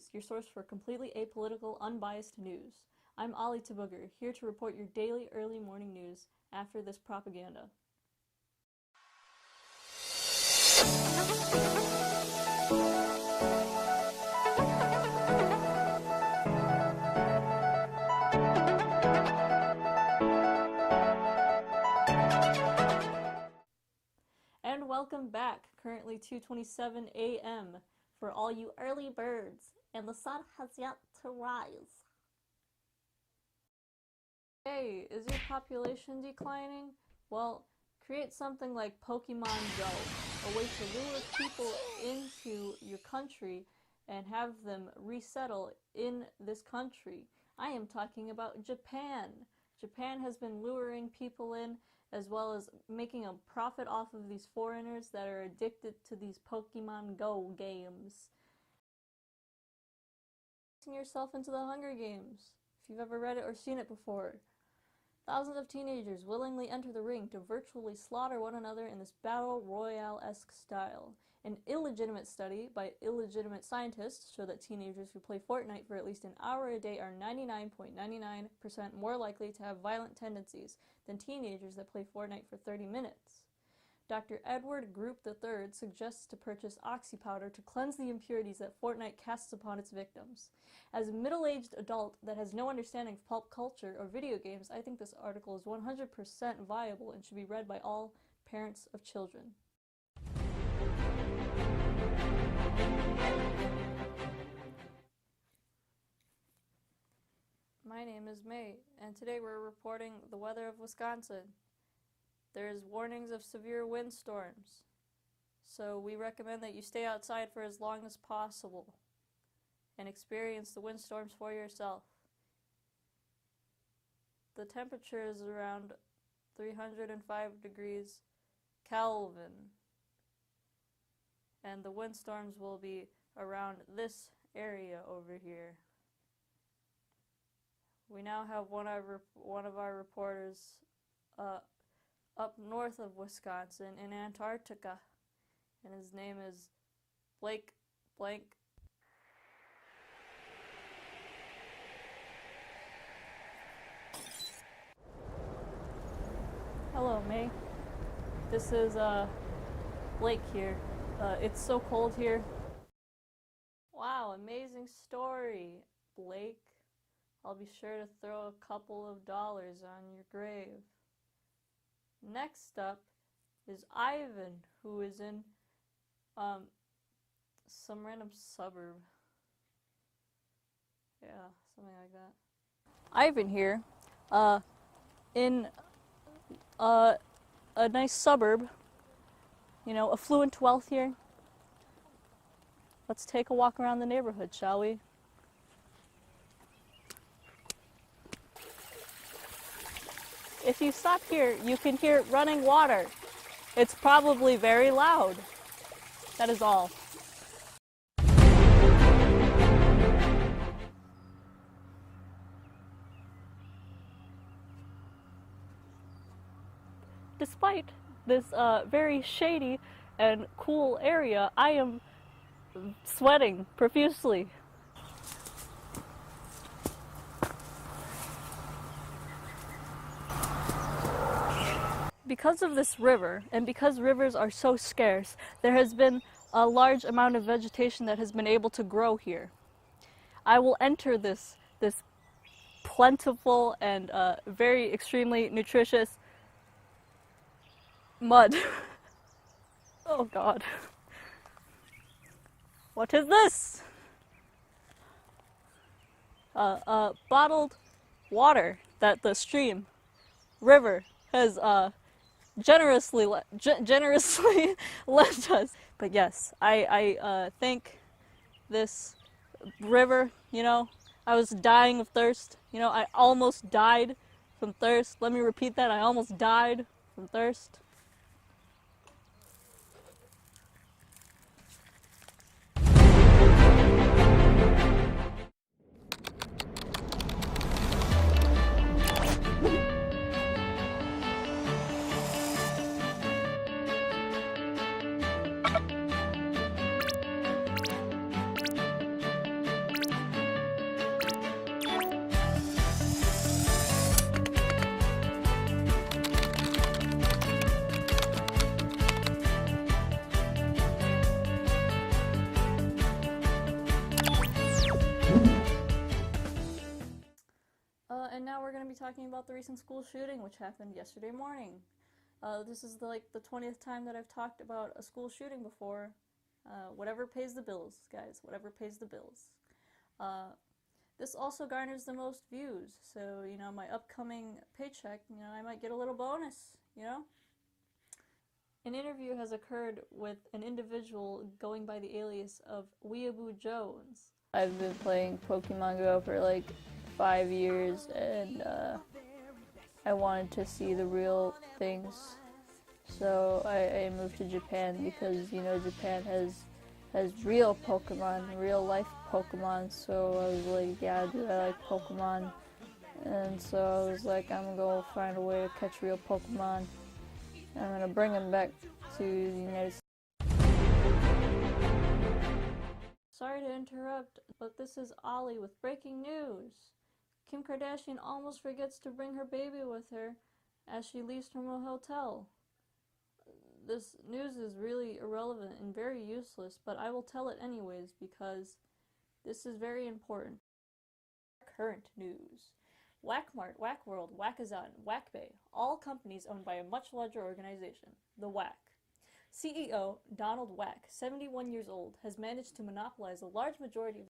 News, your source for completely apolitical, unbiased news. I'm Ollie Tabooger, here to report your daily early morning news after this propaganda. And welcome back, currently 2:27 a.m. for all you early birds, and the sun has yet to rise. Hey, is your population declining? Well, create something like Pokemon Go, a way to lure people into your country and have them resettle in this country. I am talking about Japan. Japan has been luring people in, as well as making a profit off of these foreigners that are addicted to these Pokemon Go games. Yourself into the Hunger Games, if you've ever read it or seen it before. Thousands of teenagers willingly enter the ring to virtually slaughter one another in this battle royale-esque style. An illegitimate study by illegitimate scientists showed that teenagers who play Fortnite for at least an hour a day are 99.99% more likely to have violent tendencies than teenagers that play Fortnite for 30 minutes. Dr. Edward Group III suggests to purchase oxy powder to cleanse the impurities that Fortnite casts upon its victims. As a middle-aged adult that has no understanding of pulp culture or video games, I think this article is 100% viable and should be read by all parents of children. My name is May, and today we're reporting the weather of Wisconsin. There's warnings of severe windstorms, so we recommend that you stay outside for as long as possible and experience the windstorms for yourself. The temperature is around 305 degrees Kelvin, and the windstorms will be around this area over here. We now have one of our reporters up north of Wisconsin in Antarctica, and his name is Blake Blank. Hello, May. This is Blake here. It's so cold here. Wow, amazing story, Blake. I'll be sure to throw a couple of dollars on your grave. Next up is Ivan, who is in some random suburb. Yeah, something like that. Ivan here, in a nice suburb, affluent wealth here. Let's take a walk around the neighborhood, shall we? If you stop here, you can hear running water. It's probably very loud. That is all. Despite this very shady and cool area, I am sweating profusely. Because of this river, and because rivers are so scarce, there has been a large amount of vegetation that has been able to grow here. I will enter this plentiful and very extremely nutritious mud. Oh God. What is this? Bottled water that the river has generously lent us. But yes, I thank this river. I was dying of thirst. I almost died from thirst. Let me repeat that. I almost died from thirst. And now we're going to be talking about the recent school shooting, which happened yesterday morning. This is the 20th time that I've talked about a school shooting before. Whatever pays the bills, guys. Whatever pays the bills. This also garners the most views, so, you know, my upcoming paycheck, you know, I might get a little bonus, you know? An interview has occurred with an individual going by the alias of Weeaboo Jones. I've been playing Pokemon Go for like 5 years, and I wanted to see the real things. So I moved to Japan because, you know, Japan has real Pokemon, real life Pokemon. So I was like, yeah, dude, I like Pokemon. And so I was like, I'm gonna go find a way to catch real Pokemon. I'm gonna bring them back to the United States. Sorry to interrupt, but this is Ollie with breaking news. Kim Kardashian almost forgets to bring her baby with her as she leaves from a hotel. This news is really irrelevant and very useless, but I will tell it anyways because this is very important. Current news. Whackmart, Whackworld, Whackazon, Whackbay, all companies owned by a much larger organization, the Whack. CEO Donald Whack, 71 years old, has managed to monopolize a large majority of